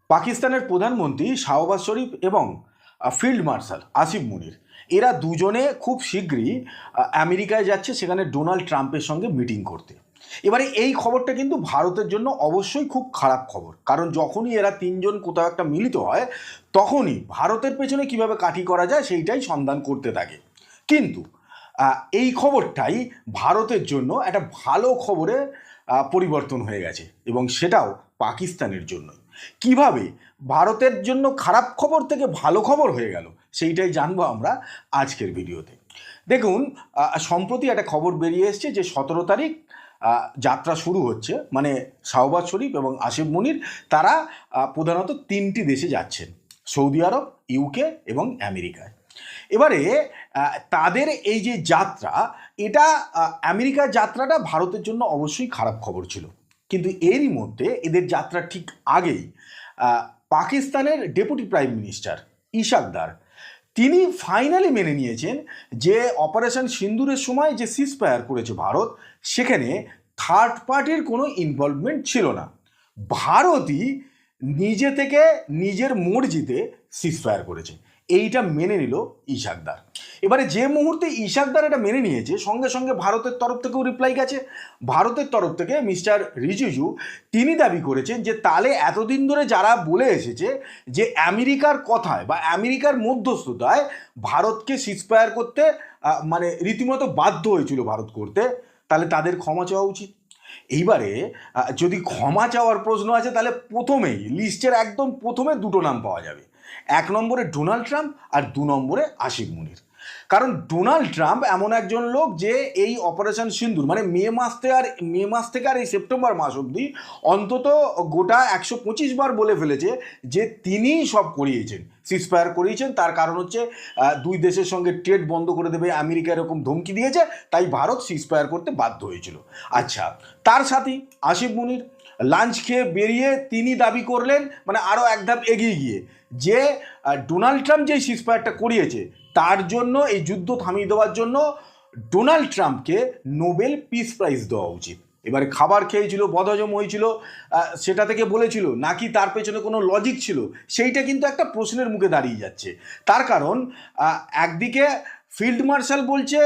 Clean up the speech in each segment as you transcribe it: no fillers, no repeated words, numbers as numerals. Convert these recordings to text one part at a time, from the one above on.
পাকিস্তানের প্রধানমন্ত্রী শাহবাজ শরীফ এবং ফিল্ড মার্শাল আসিফ মুনির এরা দুজনে খুব শীঘ্রই আমেরিকায় যাচ্ছে সেখানে ডোনাল্ড ট্রাম্পের সঙ্গে মিটিং করতে। এবারে এই খবরটা কিন্তু ভারতের জন্য অবশ্যই খুব খারাপ খবর, কারণ যখনই এরা তিনজন কোথাও একটা মিলিত হয় তখনই ভারতের পেছনে কিভাবে কাঠি করা যায় সেইটাই সন্ধান করতে থাকে। কিন্তু এই খবরটাই ভারতের জন্য একটা ভালো খবরে পরিবর্তন হয়ে গেছে, এবং সেটাও পাকিস্তানের জন্য। কিভাবে ভারতের জন্য খারাপ খবর থেকে ভালো খবর হয়ে গেল সেইটাই জানবো আমরা আজকের ভিডিওতে। দেখুন, সম্প্রতি একটা খবর বেরিয়ে এসছে যে 17 তারিখ যাত্রা শুরু হচ্ছে, মানে শাহবাজ শরীফ এবং আসিফ মুনির তারা প্রধানত 3টি দেশে যাচ্ছেন: সৌদি আরব, ইউকে এবং আমেরিকায়। এবারে তাদের এই যে যাত্রা, এটা আমেরিকার যাত্রাটা ভারতের জন্য অবশ্যই খারাপ খবর ছিল, কিন্তু এরই মধ্যে এদের যাত্রার ঠিক আগেই পাকিস্তানের ডেপুটি প্রাইম মিনিস্টার ইশাক দার তিনি ফাইনালি মেনে নিয়েছেন যে অপারেশন সিন্দুরের সময় যে সিজফায়ার করেছে ভারত, সেখানে থার্ড পার্টির কোনো ইনভলভমেন্ট ছিল না। ভারতই নিজে থেকে নিজের মর্জিতে সিজফায়ার করেছে, এইটা মেনে নিল ইশাক দার। এবারে যে মুহূর্তে ইশাক দার এটা মেনে নিয়েছে, সঙ্গে সঙ্গে ভারতের তরফ থেকেও রিপ্লাই গেছে। ভারতের তরফ থেকে মিস্টার রিজিজু তিনি দাবি করেছেন যে তাহলে এতদিন ধরে যারা বলে এসেছে যে আমেরিকার কথায় বা আমেরিকার মধ্যস্থতায় ভারতকে সিজফায়ার করতে মানে রীতিমতো বাধ্য হয়েছিল ভারত করতে, তাহলে তাদের ক্ষমা চাওয়া উচিত। এইবারে যদি ক্ষমা চাওয়ার প্রশ্ন আছে, তাহলে প্রথমেই লিস্টের একদম প্রথমে দুটো নাম পাওয়া যাবে। 1 নম্বরে ডোনাল্ড ট্রাম্প আর 2 নম্বরে আসিফ মুনির। কারণ ডোনাল্ড ট্রাম্প এমন একজন লোক যে এই অপারেশন সিন্দুর মানে মে মাস থেকে আর এই সেপ্টেম্বর মাস অবধি অন্তত গোটা 125 বার বলে ফেলেছে যে তিনিই সব করিয়েছেন, সিজফায়ার করিয়েছেন। তার কারণ হচ্ছে দুই দেশের সঙ্গে ট্রেড বন্ধ করে দেবে আমেরিকা এরকম ধমকি দিয়েছে, তাই ভারত সিজফায়ার করতে বাধ্য হয়েছিল। আচ্ছা, তার সাথেই আসিফ মুনির লাঞ্চ খেয়ে বেরিয়ে তিনি দাবি করলেন, মানে আরও এক ধাপ এগিয়ে গিয়ে, যে ডোনাল্ড ট্রাম্প যেই সিজফায়ারটা করিয়েছে তার জন্য, এই যুদ্ধ থামিয়ে দেওয়ার জন্য ডোনাল্ড ট্রাম্পকে নোবেল পিস প্রাইজ দেওয়া উচিত। এবারে খাবার খেয়েছিল, বদহজম হয়েছিল, সেটা থেকে বলেছিল নাকি তার পেছনে কোনো লজিক ছিল, সেইটা কিন্তু একটা প্রশ্নের মুখে দাঁড়িয়ে যাচ্ছে। তার কারণ একদিকে ফিল্ড মার্শাল বলছে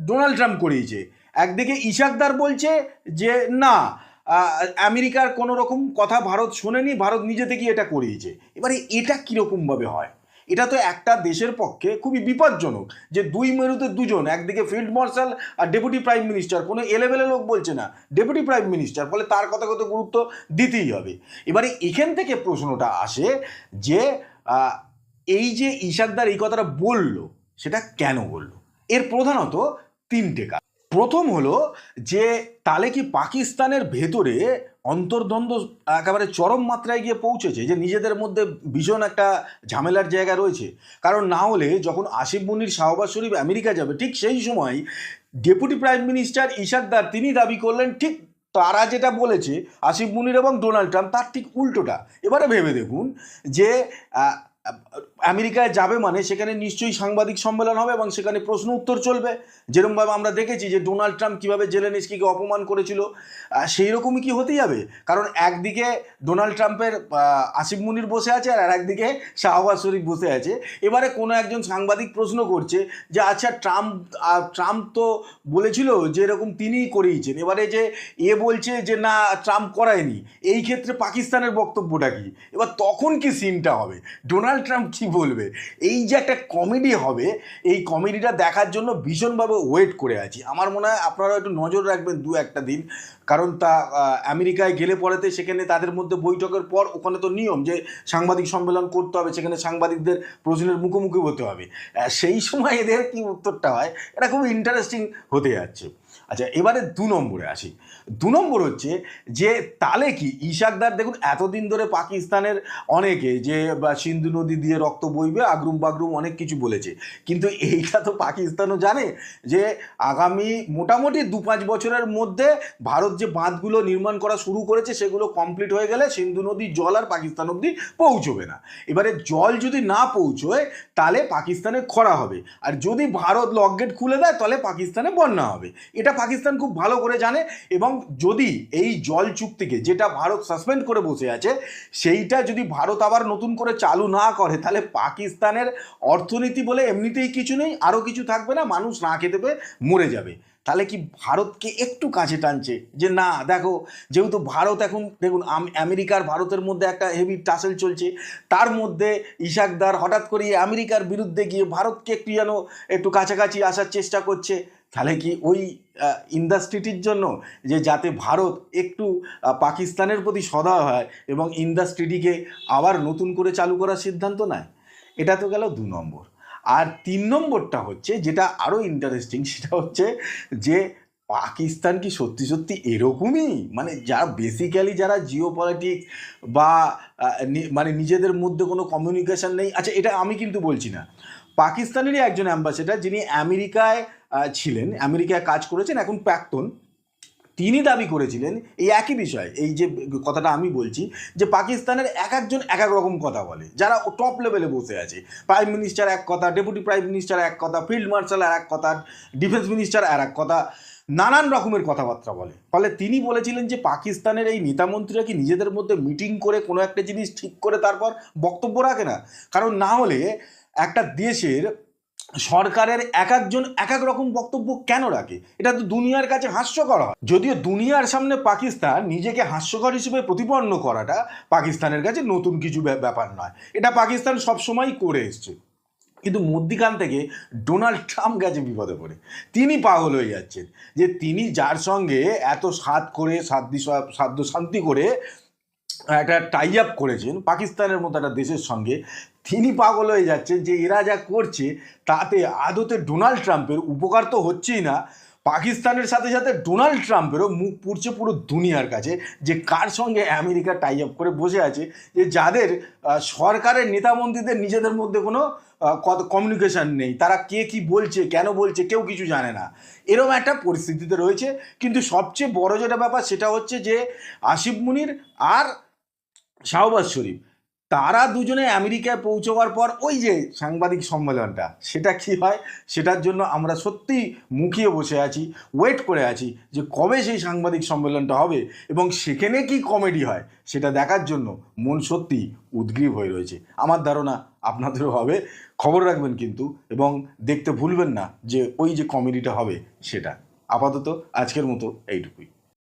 ডোনাল্ড ট্রাম্প করিয়েছে, একদিকে ইশাক দার বলছে যে না, আমেরিকার কোনো রকম কথা ভারত শোনেনি, ভারত নিজে থেকেই এটা করিয়েছে। এবারে এটা কীরকমভাবে হয়? এটা তো একটা দেশের পক্ষে খুবই বিপজ্জনক যে দুই মেরুতে দুজন, একদিকে field marshal R deputy prime minister, কোনো এলেবেলে লোক বলছে না, ডেপুটি প্রাইম মিনিস্টার, ফলে তার কথা কত গুরুত্ব দিতেই হবে। এবারে এখান থেকে প্রশ্নটা আসে যে এই যে ইশাকদার এই কথাটা বলল, সেটা কেন বলল? এর প্রধানত 3টে কারণ। প্রথম হলো যে তাহলে কি পাকিস্তানের ভেতরে অন্তর্দ্বন্দ্ব একেবারে চরম মাত্রায় গিয়ে পৌঁছেছে, যে নিজেদের মধ্যে ভীষণ একটা ঝামেলার জায়গা রয়েছে। কারণ না হলে যখন আসিফ মুনির শাহবাজ শরীফ আমেরিকা যাবে, ঠিক সেই সময় ডেপুটি প্রাইম মিনিস্টার ইশাক দার তিনি দাবি করলেন ঠিক তারা যেটা বলেছে আসিফ মুনির এবং ডোনাল্ড ট্রাম্প তার ঠিক উল্টোটা। এবারে ভেবে দেখুন যে আমেরিকায় যাবে মানে সেখানে নিশ্চয়ই সাংবাদিক সম্মেলন হবে এবং সেখানে প্রশ্ন উত্তর চলবে, যেরকমভাবে আমরা দেখেছি যে ডোনাল্ড ট্রাম্প কীভাবে জেলেনস্কিকে অপমান করেছিল, সেই রকমই কি হতে যাবে? কারণ একদিকে ডোনাল্ড ট্রাম্পের আসিফ মুনির বসে আছে আর একদিকে শাহবাজ শরীফ বসে আছে। এবারে কোনো একজন সাংবাদিক প্রশ্ন করছে যে আচ্ছা, ট্রাম্প তো বলেছিল যে এরকম তিনিই করিয়েছেন, এবারে যে বলছে যে না ট্রাম্প করায়নি, এই ক্ষেত্রে পাকিস্তানের বক্তব্যটা কি? এবার তখন কি সিনটা হবে, ডোনাল্ড ট্রাম্প কি বলবে? এই যে একটা কমেডি হবে, এই কমেডিটা দেখার জন্য ভীষণভাবে ওয়েট করে আছি। আমার মনে হয় আপনারা একটু নজর রাখবেন 2-1টা দিন, কারণ তা আমেরিকায় গেলে পরেতে সেখানে তাদের মধ্যে বৈঠকের পর ওখানে তো নিয়ম যে সাংবাদিক সম্মেলন করতে হবে, সেখানে সাংবাদিকদের প্রশ্নের মুখোমুখি হতে হবে। সেই সময় এদের কি উত্তরটা হয়, এটা খুব ইন্টারেস্টিং হতে যাচ্ছে। আচ্ছা, এবারে 2 নম্বরে আসি। 2 নম্বর হচ্ছে যে তাহলে কি ইশাকদার, দেখুন এতদিন ধরে পাকিস্তানের অনেকে যে সিন্ধু নদী দিয়ে রক্ত বইবে আগরুম বাগরুম অনেক কিছু বলেছে, কিন্তু এইটা তো পাকিস্তানও জানে যে আগামী মোটামুটি 2-5 বছরের মধ্যে ভারত যে বাঁধগুলো নির্মাণ করা শুরু করেছে সেগুলো কমপ্লিট হয়ে গেলে সিন্ধু নদীর জল আর পাকিস্তান অবধি পৌঁছবে না। এবারে জল যদি না পৌঁছয় তাহলে পাকিস্তানে খরা হবে, আর যদি ভারত লকগেট খুলে দেয় তাহলে পাকিস্তানে বন্যা হবে। এটা পাকিস্তান খুব ভালো করে জানে। এবং যদি এই জল চুক্তিকে, যেটা ভারত সাসপেন্ড করে বসে আছে, সেইটা যদি ভারত আবার নতুন করে চালু না করে, তাহলে পাকিস্তানের অর্থনীতি বলে এমনিতেই কিছু নেই, আরও কিছু থাকবে না, মানুষ না খেতে পেয়ে মরে যাবে। তাহলে কি ভারতকে একটু কাছে টানছে যে না দেখো, যেহেতু ভারত এখন দেখুন আমেরিকার ভারতের মধ্যে একটা হেভি টাসেল চলছে, তার মধ্যে ইশাকদার হঠাৎ করে আমেরিকার বিরুদ্ধে গিয়ে ভারতকে একটু যেন একটু কাছাকাছি আসার চেষ্টা করছে। তাহলে কি ওই ইন্ডাস্ট্রিটির জন্য, যে যাতে ভারত একটু পাকিস্তানের প্রতি সদয় হয় এবং ইন্ডাস্ট্রিটিকে আবার নতুন করে চালু করার সিদ্ধান্ত নেয়? এটা তো গেল 2 নম্বর। আর 3 নম্বরটা হচ্ছে, যেটা আরও ইন্টারেস্টিং, সেটা হচ্ছে যে পাকিস্তান কি সত্যি সত্যি এরকমই, মানে যারা বেসিক্যালি যারা জিও পলিটিক্স বা মানে নিজেদের মধ্যে কোনো কমিউনিকেশন নেই। আচ্ছা, এটা আমি কিন্তু বলছি না, পাকিস্তানেরই একজন অ্যাম্বাসেডার যিনি আমেরিকায় ছিলেন, আমেরিকায় কাজ করেছেন, এখন প্রাক্তন, তিনি দাবি করেছিলেন এই একই বিষয়, এই যে কথাটা আমি বলছি, যে পাকিস্তানের এক একজন এক এক রকম কথা বলে, যারা টপ লেভেলে বসে আছে। প্রাইম মিনিস্টার এক কথা, ডেপুটি প্রাইম মিনিস্টার এক কথা, ফিল্ড মার্শাল আর এক কথা, ডিফেন্স মিনিস্টার আর এক কথা, নানান রকমের কথাবার্তা বলে। ফলে তিনি বলেছিলেন যে পাকিস্তানের এই নেতামন্ত্রীরা কি নিজেদের মধ্যে মিটিং করে কোনো একটা জিনিস ঠিক করে তারপর বক্তব্য রাখে না? কারণ না হলে একটা দেশের সরকারের এক একজন এক এক রকম বক্তব্য কেন রাখে? এটা তো দুনিয়ার কাছে হাস্যকর হয়। যদিও দুনিয়ার সামনে পাকিস্তান নিজেকে হাস্যকর হিসেবে প্রতিপন্ন করাটা পাকিস্তানের কাছে নতুন কিছু ব্যাপার নয়, এটা পাকিস্তান সবসময়ই করে এসছে। কিন্তু মধ্যিখান থেকে ডোনাল্ড ট্রাম্প গেছে বিপদে পড়ে। তিনি পাগল হয়ে যাচ্ছেন যে তিনি যার সঙ্গে এত সাধ্য শান্তি করে একটা টাই আপ করেছেন পাকিস্তানের মতো একটা দেশের সঙ্গে, তিনি পাগল হয়ে যাচ্ছেন যে এরা যা করছে তাতে আদতে ডোনাল্ড ট্রাম্পের উপকার তো হচ্ছেই না, পাকিস্তানের সাথে সাথে ডোনাল্ড ট্রাম্পেরও মুখ পুড়ছে পুরো দুনিয়ার কাছে, যে কার সঙ্গে আমেরিকা টাই আপ করে বসে আছে, যে যাদের সরকারের নেতামন্ত্রীদের নিজেদের মধ্যে কোনো কমিউনিকেশান নেই, তারা কে কি বলছে, কেন বলছে, কেউ কিছু জানে না, এরকম একটা পরিস্থিতিতে রয়েছে। কিন্তু সবচেয়ে বড় যেটা ব্যাপার সেটা হচ্ছে যে আসিফ মুনির আর শাহবাজ শরীফ, তারা দুজনে আমেরিকায় পৌঁছবার পর ওই যে সাংবাদিক সম্মেলনটা, সেটা কি হয়, সেটার জন্য আমরা সত্যি মুখিয়ে বসে আছি, ওয়েট করে আছি যে কবে সেই সাংবাদিক সম্মেলনটা হবে এবং সেখানে কি কমেডি হয় সেটা দেখার জন্য মন সত্যি উদ্গ্রীব হয়ে রয়েছে। আমার ধারণা আপনাদেরও হবে। খবর রাখবেন কিন্তু, এবং দেখতে ভুলবেন না যে ওই যে কমেডিটা হবে সেটা। আপাতত আজকের মতো এইটুকুই।